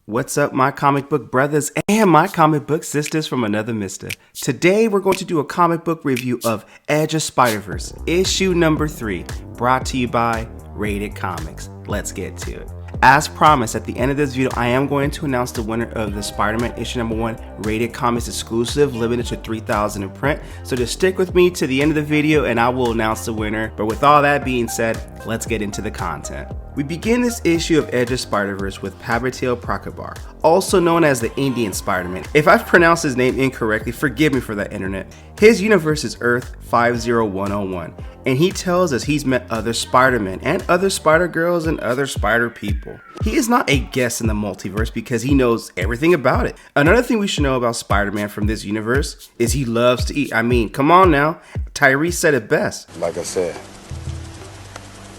What's up, my comic book brothers and my comic book sisters from another mister? Today, we're going to do a comic book review of Edge of Spider-Verse, issue number 3, brought to you by Rated Comics. Let's get to it. As promised, at the end of this video, I am going to announce the winner of the Spider-Man issue number 1 Rated Comics exclusive, limited to 3,000 in print. So just stick with me to the end of the video and I will announce the winner. But with all that being said, let's get into the content. We begin this issue of Edge of Spider-Verse with Pavitil Prakabar, also known as the Indian Spider-Man. If I've pronounced his name incorrectly, forgive me for that, internet. His universe is Earth 50101, and he tells us he's met other Spider-Men and other Spider-Girls and other Spider people. He is not a guest in the multiverse because he knows everything about it. Another thing we should know about Spider-Man from this universe is he loves to eat. I mean, come on now, Tyrese said it best. Like I said,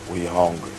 we hungry.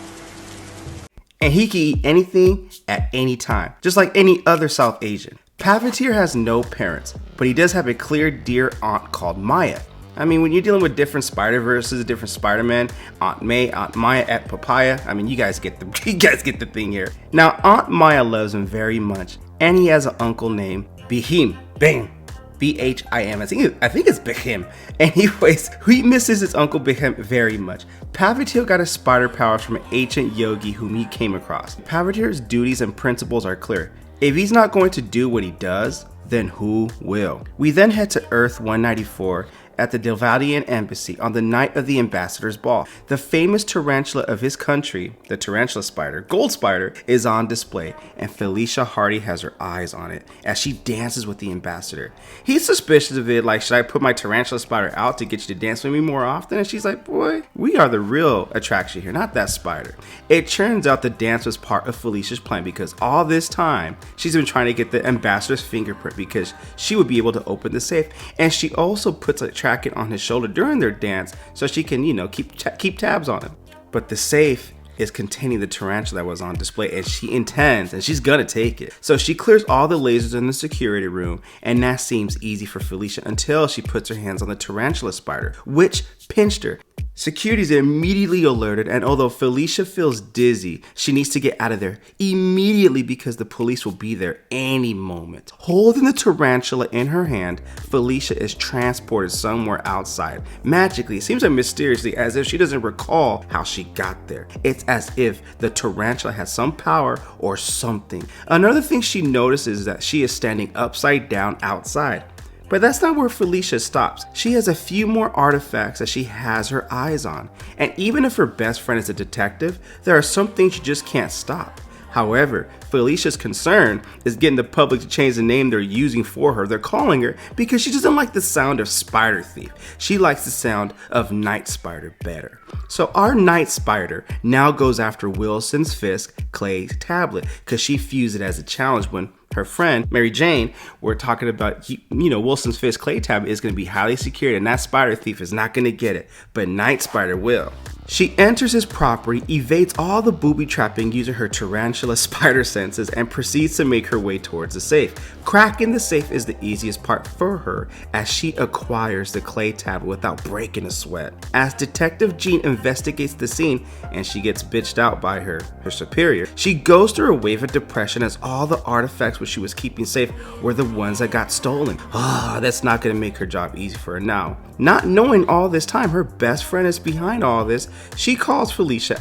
And he can eat anything at any time, just like any other South Asian. Pavitil has no parents, but he does have a clear dear aunt called Maya. I mean, when you're dealing with different Spider-Verses, different Spider-Man, Aunt May, Aunt Maya at Papaya, I mean, you guys get the thing here. Now, Aunt Maya loves him very much, and he has an uncle named Bhim. Bang. B-H-I-M. I think it's Bhim. Anyways, he misses his Uncle Bhim very much. Pavitil got his spider powers from an ancient yogi whom he came across. Pavitil's duties and principles are clear. If he's not going to do what he does, then who will? We then head to Earth 194 at the Delvadian Embassy on the night of the Ambassador's Ball. The famous tarantula of his country, the tarantula spider, Gold Spider, is on display, and Felicia Hardy has her eyes on it as she dances with the ambassador. He's suspicious of it, like, should I put my tarantula spider out to get you to dance with me more often? And she's like, boy, we are the real attraction here, not that spider. It turns out the dance was part of Felicia's plan because all this time, she's been trying to get the ambassador's fingerprint because she would be able to open the safe, and she also puts a tracker on his shoulder during their dance so she can, keep tabs on him. But the safe is containing the tarantula that was on display, and she intends, and she's gonna take it. So she clears all the lasers in the security room, and that seems easy for Felicia until she puts her hands on the tarantula spider, which pinched her. Security is immediately alerted, and although Felicia feels dizzy, she needs to get out of there immediately because the police will be there any moment. Holding the tarantula in her hand, Felicia is transported somewhere outside. Magically, it seems like mysteriously, as if she doesn't recall how she got there. It's as if the tarantula has some power or something. Another thing she notices is that she is standing upside down outside. But that's not where Felicia stops. She has a few more artifacts that she has her eyes on. And even if her best friend is a detective, there are some things she just can't stop. However, Felicia's concern is getting the public to change the name they're using for her. They're calling her because she doesn't like the sound of Spider Thief. She likes the sound of Night Spider better. So our Night Spider now goes after Wilson's Fisk clay tablet because she views it as a challenge when her friend, Mary Jane, were talking about, Wilson's Fisk clay tablet is going to be highly secured and that Spider Thief is not going to get it, but Night Spider will. She enters his property, evades all the booby trapping using her tarantula spider senses, and proceeds to make her way towards the safe. Cracking the safe is the easiest part for her as she acquires the clay tablet without breaking a sweat. As Detective Jean investigates the scene and she gets bitched out by her superior, she goes through a wave of depression as all the artifacts which she was keeping safe were the ones that got stolen. That's not going to make her job easy for her now. Not knowing all this time her best friend is behind all this, she calls Felicia,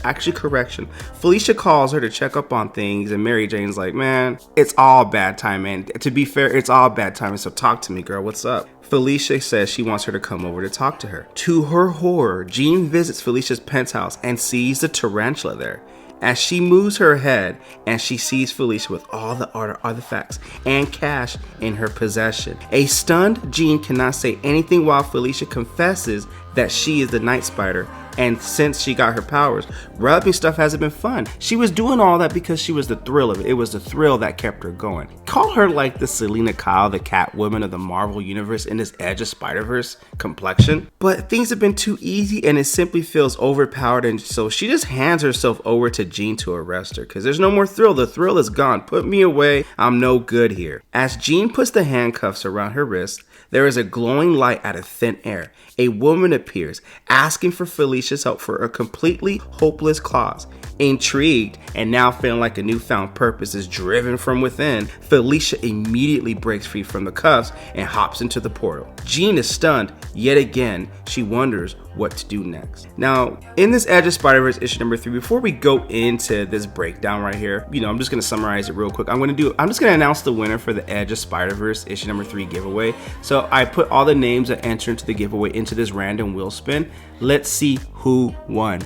Felicia calls her to check up on things, and Mary Jane's like, man, it's all bad time, man. To be fair, it's all bad time, so talk to me, girl, what's up? Felicia says she wants her to come over to talk to her. To her horror, Jean visits Felicia's penthouse and sees the tarantula there. As she moves her head and she sees Felicia with all the artifacts and cash in her possession. A stunned Jean cannot say anything while Felicia confesses that she is the Night Spider, and since she got her powers, rubbing stuff hasn't been fun. She was doing all that because she was the thrill of it. It was the thrill that kept her going. Call her like the Selena Kyle, the Catwoman of the Marvel Universe in this Edge of Spider-Verse complexion. But things have been too easy and it simply feels overpowered, and so she just hands herself over to Jean to arrest her because there's no more thrill. The thrill is gone. Put me away. I'm no good here. As Jean puts the handcuffs around her wrist, there is a glowing light out of thin air. A woman appears, asking for Felicia Felicia's help for a completely hopeless cause. Intrigued and now feeling like a newfound purpose is driven from within, Felicia immediately breaks free from the cuffs and hops into the portal. Jean is stunned. Yet again, she wonders what to do next. Now, in this Edge of Spider-Verse issue number 3, before we go into this breakdown right here, I'm just going to summarize it real quick. I'm just going to announce the winner for the Edge of Spider-Verse issue number 3 giveaway. So I put all the names that enter into the giveaway into this random wheel spin. Let's see who won.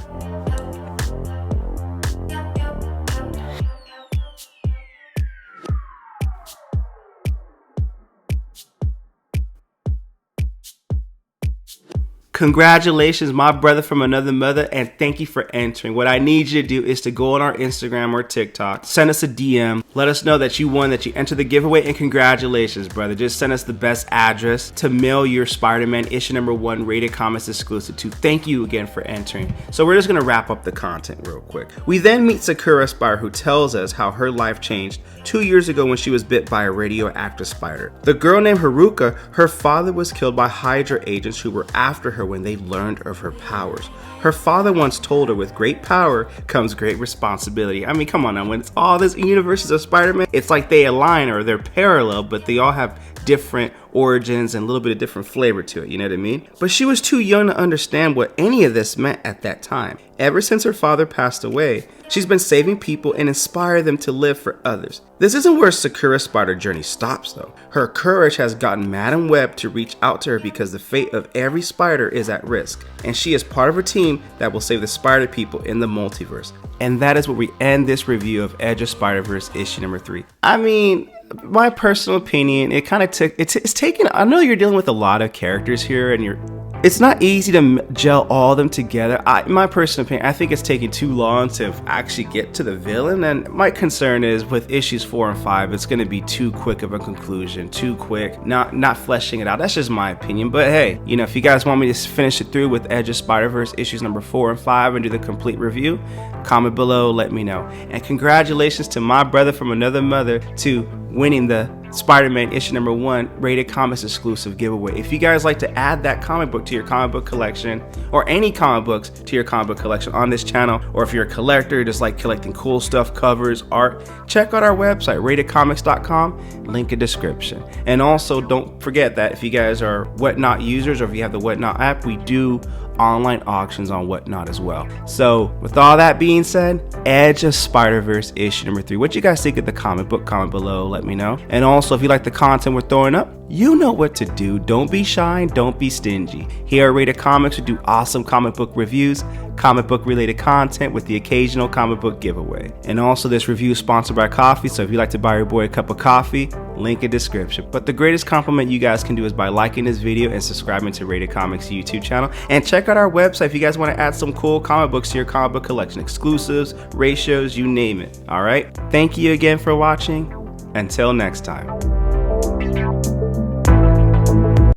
Congratulations, my brother from another mother, and thank you for entering. What I need you to do is to go on our Instagram or TikTok, send us a DM, let us know that you won, that you entered the giveaway, and congratulations, brother. Just send us the best address to mail your Spider-Man issue number 1 Rated Comics exclusive to. Thank you again for entering. So we're just going to wrap up the content real quick. We then meet Sakura Spider, who tells us how her life changed 2 years ago when she was bit by a radioactive spider. The girl named Haruka, her father was killed by Hydra agents who were after her when they learned of her powers. Her father once told her, with great power comes great responsibility. I mean, come on now, when it's all this universes of Spider-Man, it's like they align or they're parallel, but they all have different origins and a little bit of different flavor to it, you know what I mean? But she was too young to understand what any of this meant at that time. Ever since her father passed away, she's been saving people and inspiring them to live for others. This isn't where Sakura Spider journey stops though. Her courage has gotten Madam Web to reach out to her because the fate of every spider is at risk, and she is part of a team that will save the spider people in the multiverse. And that is where we end this review of Edge of Spider-Verse issue number 3. I mean, my personal opinion, it kind of took, it's taken, I know you're dealing with a lot of characters here and it's not easy to gel all of them together. My personal opinion, I think it's taking too long to actually get to the villain, and my concern is with issues 4 and 5, it's going to be too quick of a conclusion, too quick, not fleshing it out. That's just my opinion, but hey, if you guys want me to finish it through with Edge of Spider-Verse issues number 4 and 5 and do the complete review, comment below, let me know. And congratulations to my brother from another mother to winning the Spider-Man issue number 1 Rated Comics exclusive giveaway. If you guys like to add that comic book to your comic book collection, or any comic books to your comic book collection on this channel, or if you're a collector, just like collecting cool stuff, covers, art, check out our website, ratedcomics.com, link in description. And also don't forget that if you guys are Whatnot users, or if you have the Whatnot app, we do online auctions on Whatnot as well. So with all that being said, Edge of Spider-Verse issue number 3. What you guys think of the comic book? Comment below, let me know. And also, if you like the content we're throwing up, you know what to do. Don't be shy and don't be stingy. Here at Rated Comics, we do awesome comic book reviews, comic book related content with the occasional comic book giveaway. And also, this review is sponsored by coffee, so if you'd like to buy your boy a cup of coffee, link in description. But the greatest compliment you guys can do is by liking this video and subscribing to Rated Comics YouTube channel. And check out our website if you guys want to add some cool comic books to your comic book collection, exclusives, ratios, you name it. All right, thank you again for watching. Until next time.